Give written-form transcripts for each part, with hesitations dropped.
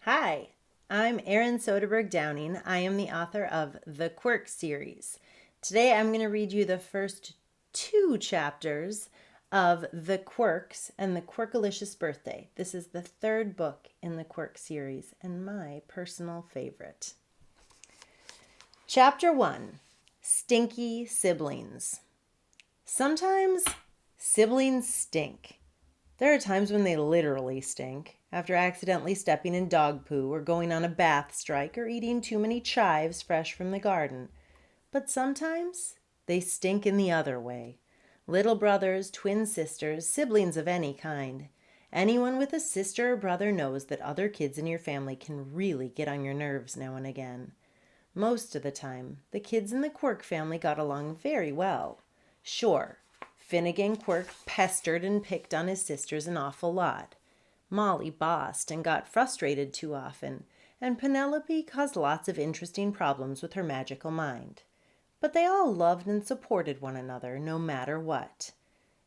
Hi, I'm Erin Soderberg Downing. I am the author of the Quirk series. Today I'm going to read you the first two chapters of The Quirks and the Quirkalicious Birthday. This is the third book in the Quirk series and my personal favorite. Chapter 1, Stinky Siblings. Sometimes siblings stink. There are times when they literally stink, after accidentally stepping in dog poo or going on a bath strike or eating too many chives fresh from the garden. But sometimes they stink in the other way. Little brothers, twin sisters, siblings of any kind. Anyone with a sister or brother knows that other kids in your family can really get on your nerves now and again. Most of the time, the kids in the Quirk family got along very well. Sure, Finnegan Quirk pestered and picked on his sisters an awful lot. Molly bossed and got frustrated too often, and Penelope caused lots of interesting problems with her magical mind. But they all loved and supported one another no matter what.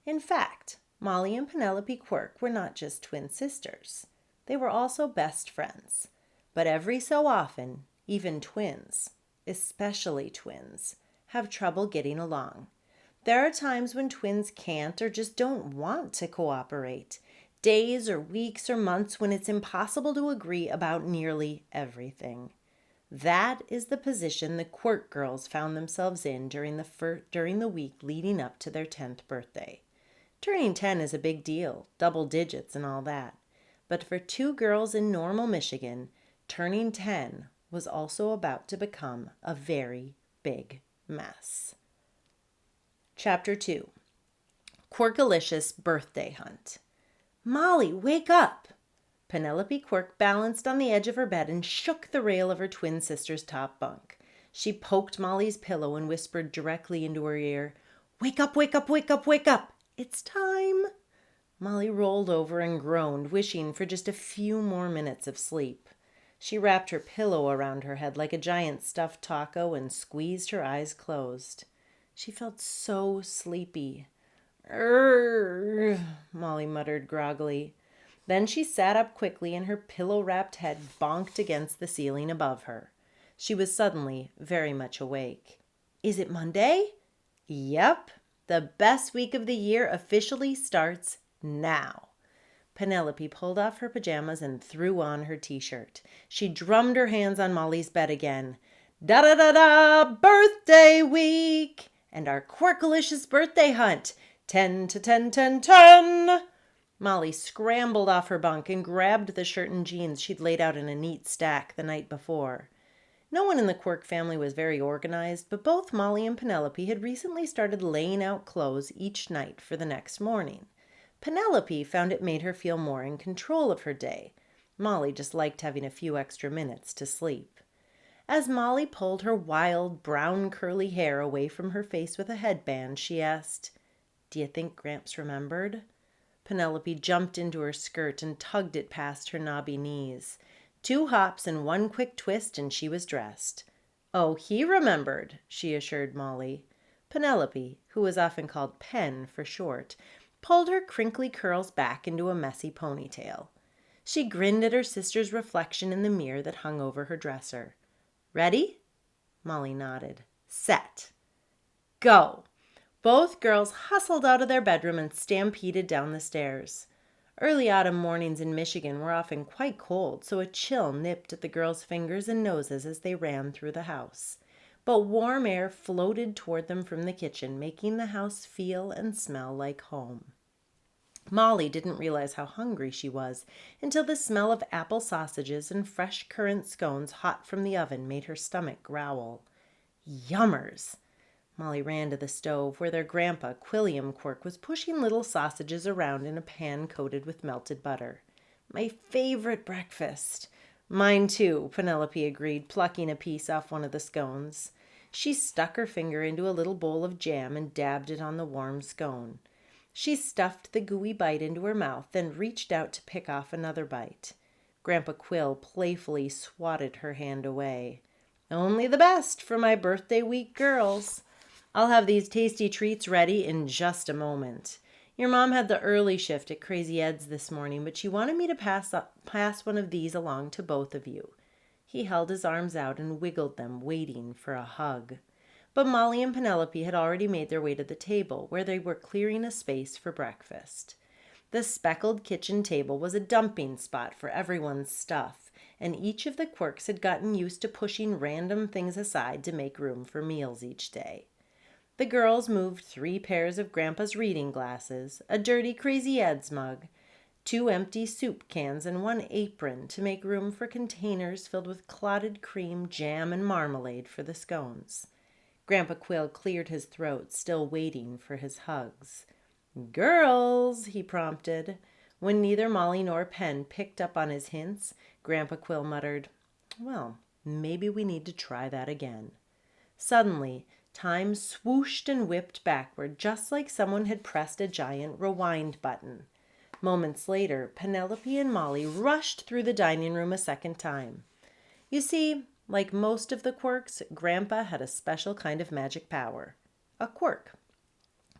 In fact, Molly and Penelope Quirk were not just twin sisters. They were also best friends. But every so often, even twins, especially twins, have trouble getting along. There are times when twins can't or just don't want to cooperate. Days or weeks or months when it's impossible to agree about nearly everything. That is the position the Quirk girls found themselves in during the week leading up to their 10th birthday. Turning 10 is a big deal, double digits and all that. But for two girls in Normal, Michigan, turning 10 was also about to become a very big mess. Chapter 2, Quirkalicious Birthday Hunt. Molly, wake up! Penelope Quirk balanced on the edge of her bed and shook the rail of her twin sister's top bunk. She poked Molly's pillow and whispered directly into her ear, "Wake up, wake up, wake up, wake up! It's time!" Molly rolled over and groaned, wishing for just a few more minutes of sleep. She wrapped her pillow around her head like a giant stuffed taco and squeezed her eyes closed. She felt so sleepy. "Urgh," Molly muttered groggily. Then she sat up quickly and her pillow-wrapped head bonked against the ceiling above her. She was suddenly very much awake. "Is it Monday?" "Yep. The best week of the year officially starts now." Penelope pulled off her pajamas and threw on her t-shirt. She drummed her hands on Molly's bed again. "Da-da-da-da! Birthday week! And our Quirkalicious birthday hunt! 10 to 10, 10, 10!" Molly scrambled off her bunk and grabbed the shirt and jeans she'd laid out in a neat stack the night before. No one in the Quirk family was very organized, but both Molly and Penelope had recently started laying out clothes each night for the next morning. Penelope found it made her feel more in control of her day. Molly just liked having a few extra minutes to sleep. As Molly pulled her wild, brown curly hair away from her face with a headband, she asked, "Do you think Gramps remembered?" Penelope jumped into her skirt and tugged it past her knobby knees. 2 hops and 1 quick twist and she was dressed. "Oh, he remembered," she assured Molly. Penelope, who was often called Pen for short, pulled her crinkly curls back into a messy ponytail. She grinned at her sister's reflection in the mirror that hung over her dresser. "Ready?" Molly nodded. "Set. Go!" Both girls hustled out of their bedroom and stampeded down the stairs. Early autumn mornings in Michigan were often quite cold, so a chill nipped at the girls' fingers and noses as they ran through the house. But warm air floated toward them from the kitchen, making the house feel and smell like home. Molly didn't realize how hungry she was until the smell of apple sausages and fresh currant scones hot from the oven made her stomach growl. Yummers! Molly ran to the stove where their grandpa, Quilliam Quirk, was pushing little sausages around in a pan coated with melted butter. "My favorite breakfast." "Mine too," Penelope agreed, plucking a piece off one of the scones. She stuck her finger into a little bowl of jam and dabbed it on the warm scone. She stuffed the gooey bite into her mouth, then reached out to pick off another bite. Grandpa Quill playfully swatted her hand away. "Only the best for my birthday week girls. I'll have these tasty treats ready in just a moment. Your mom had the early shift at Crazy Ed's this morning, but she wanted me to pass one of these along to both of you." He held his arms out and wiggled them, waiting for a hug. But Molly and Penelope had already made their way to the table, where they were clearing a space for breakfast. The speckled kitchen table was a dumping spot for everyone's stuff, and each of the Quirks had gotten used to pushing random things aside to make room for meals each day. The girls moved 3 pairs of Grandpa's reading glasses, a dirty Crazy Ed's mug, 2 empty soup cans, and 1 apron to make room for containers filled with clotted cream, jam, and marmalade for the scones. Grandpa Quill cleared his throat, still waiting for his hugs. "Girls," he prompted. When neither Molly nor Pen picked up on his hints, Grandpa Quill muttered, "Well, maybe we need to try that again." Suddenly, time swooshed and whipped backward, just like someone had pressed a giant rewind button. Moments later, Penelope and Molly rushed through the dining room a second time. You see, like most of the Quirks, Grandpa had a special kind of magic power. A quirk.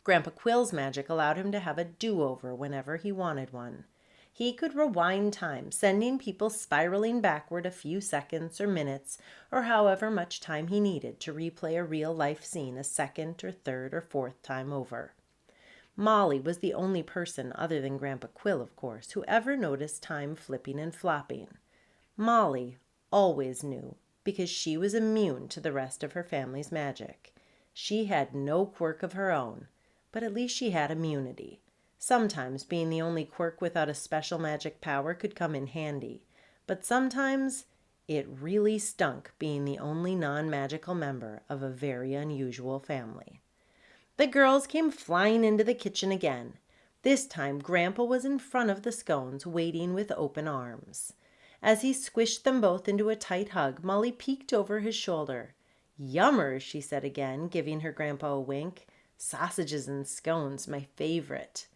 Grandpa Quill's magic allowed him to have a do-over whenever he wanted one. He could rewind time, sending people spiraling backward a few seconds or minutes, or however much time he needed to replay a real-life scene a second or third or fourth time over. Molly was the only person, other than Grandpa Quill, of course, who ever noticed time flipping and flopping. Molly always knew, because she was immune to the rest of her family's magic. She had no quirk of her own, but at least she had immunity. Sometimes being the only quirk without a special magic power could come in handy, but sometimes it really stunk being the only non-magical member of a very unusual family. The girls came flying into the kitchen again. This time Grandpa was in front of the scones, waiting with open arms. As he squished them both into a tight hug, Molly peeked over his shoulder. "Yummers," she said again, giving her grandpa a wink. "Sausages and scones, my favorite."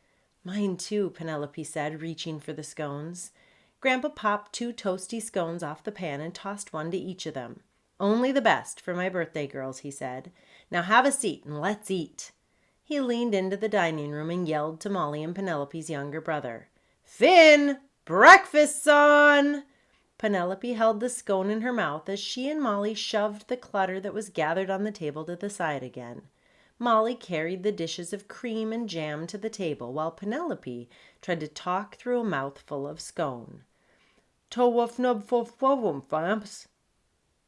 "Mine too," Penelope said, reaching for the scones. Grandpa popped 2 toasty scones off the pan and tossed one to each of them. "Only the best for my birthday, girls," he said. "Now have a seat and let's eat." He leaned into the dining room and yelled to Molly and Penelope's younger brother, "Finn, breakfast's on!" Penelope held the scone in her mouth as she and Molly shoved the clutter that was gathered on the table to the side again. Molly carried the dishes of cream and jam to the table, while Penelope tried to talk through a mouthful of scone. "Famps."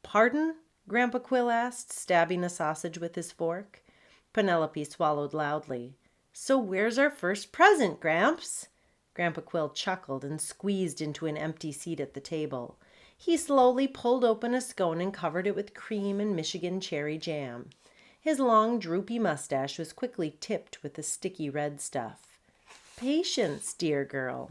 "Pardon?" Grandpa Quill asked, stabbing a sausage with his fork. Penelope swallowed loudly. "So where's our first present, Gramps?" Grandpa Quill chuckled and squeezed into an empty seat at the table. He slowly pulled open a scone and covered it with cream and Michigan cherry jam. His long, droopy mustache was quickly tipped with the sticky red stuff. "Patience, dear girl."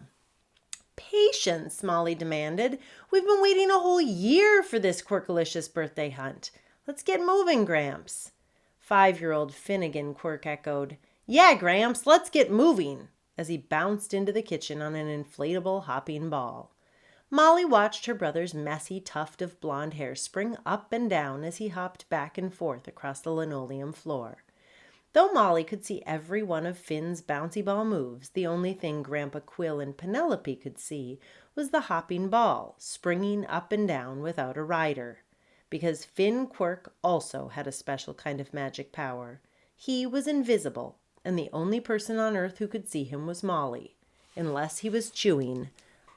"Patience?" Molly demanded. "We've been waiting a whole year for this Quirkalicious birthday hunt. Let's get moving, Gramps." 5-year-old Finnegan Quirk echoed, "Yeah, Gramps, let's get moving," as he bounced into the kitchen on an inflatable hopping ball. Molly watched her brother's messy tuft of blonde hair spring up and down as he hopped back and forth across the linoleum floor. Though Molly could see every one of Finn's bouncy ball moves, the only thing Grandpa Quill and Penelope could see was the hopping ball, springing up and down without a rider. Because Finn Quirk also had a special kind of magic power. He was invisible, and the only person on Earth who could see him was Molly, unless he was chewing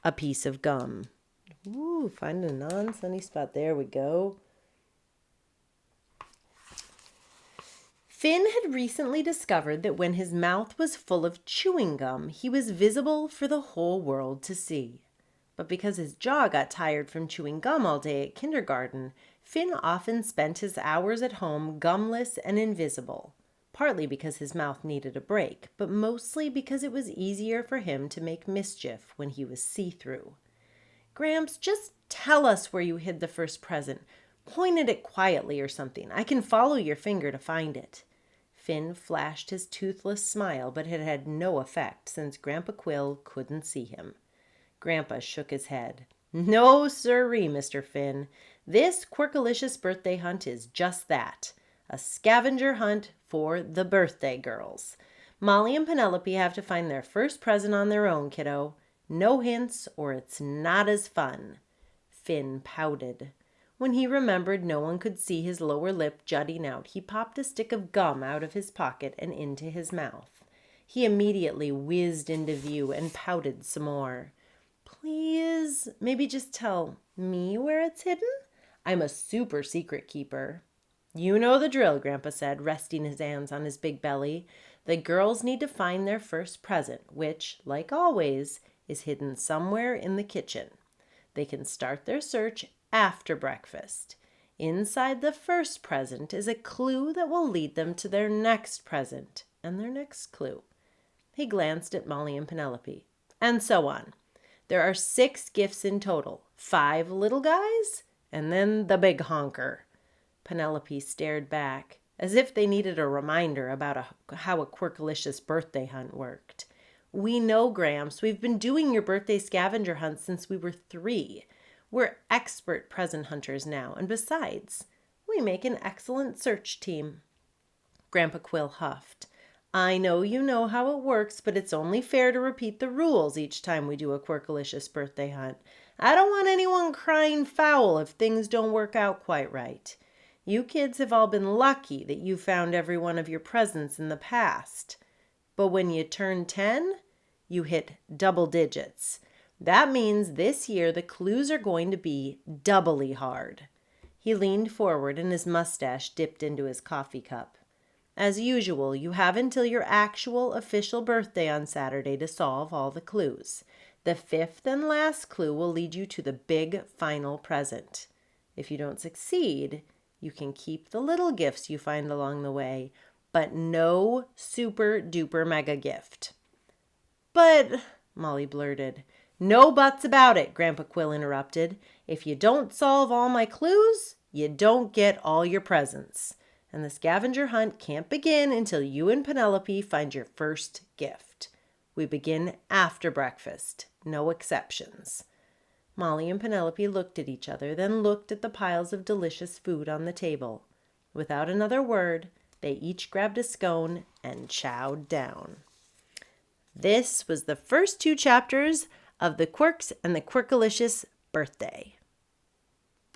a piece of gum. Ooh, find a non-sunny spot. There we go. Finn had recently discovered that when his mouth was full of chewing gum, he was visible for the whole world to see. But because his jaw got tired from chewing gum all day at kindergarten, Finn often spent his hours at home gumless and invisible. Partly because his mouth needed a break, but mostly because it was easier for him to make mischief when he was see-through. "Gramps, just tell us where you hid the first present. Point at it quietly or something. I can follow your finger to find it." Finn flashed his toothless smile, but it had no effect since Grandpa Quill couldn't see him. Grandpa shook his head. "No, sirree, Mr. Finn. This Quirkalicious birthday hunt is just that. A scavenger hunt for the birthday girls. Molly and Penelope have to find their first present on their own, kiddo. No hints, or it's not as fun. Finn pouted. When he remembered no one could see his lower lip jutting out, he popped a stick of gum out of his pocket and into his mouth. He immediately whizzed into view and pouted some more. Please, maybe just tell me where it's hidden? I'm a super secret keeper. You know the drill, Grandpa said, resting his hands on his big belly. The girls need to find their first present, which, like always, is hidden somewhere in the kitchen. They can start their search after breakfast. Inside the first present is a clue that will lead them to their next present and their next clue. He glanced at Molly and Penelope, and so on. There are 6 gifts in total, 5 little guys, and then the big honker. Penelope stared back, as if they needed a reminder about how a Quirkalicious birthday hunt worked. We know, Gramps. We've been doing your birthday scavenger hunt since we were 3. We're expert present hunters now, and besides, we make an excellent search team. Grandpa Quill huffed. I know you know how it works, but it's only fair to repeat the rules each time we do a Quirkalicious birthday hunt. I don't want anyone crying foul if things don't work out quite right. You kids have all been lucky that you found every one of your presents in the past. But when you turn 10, you hit double digits. That means this year the clues are going to be doubly hard. He leaned forward and his mustache dipped into his coffee cup. As usual, you have until your actual official birthday on Saturday to solve all the clues. The 5th and last clue will lead you to the big final present. If you don't succeed, you can keep the little gifts you find along the way, but no super duper mega gift. But, Molly blurted. No buts about it, Grandpa Quill interrupted. If you don't solve all my clues, you don't get all your presents. And the scavenger hunt can't begin until you and Penelope find your first gift. We begin after breakfast. No exceptions. Molly and Penelope looked at each other, then looked at the piles of delicious food on the table. Without another word, they each grabbed a scone and chowed down. This was the first 2 chapters of The Quirks and the Quirkalicious Birthday.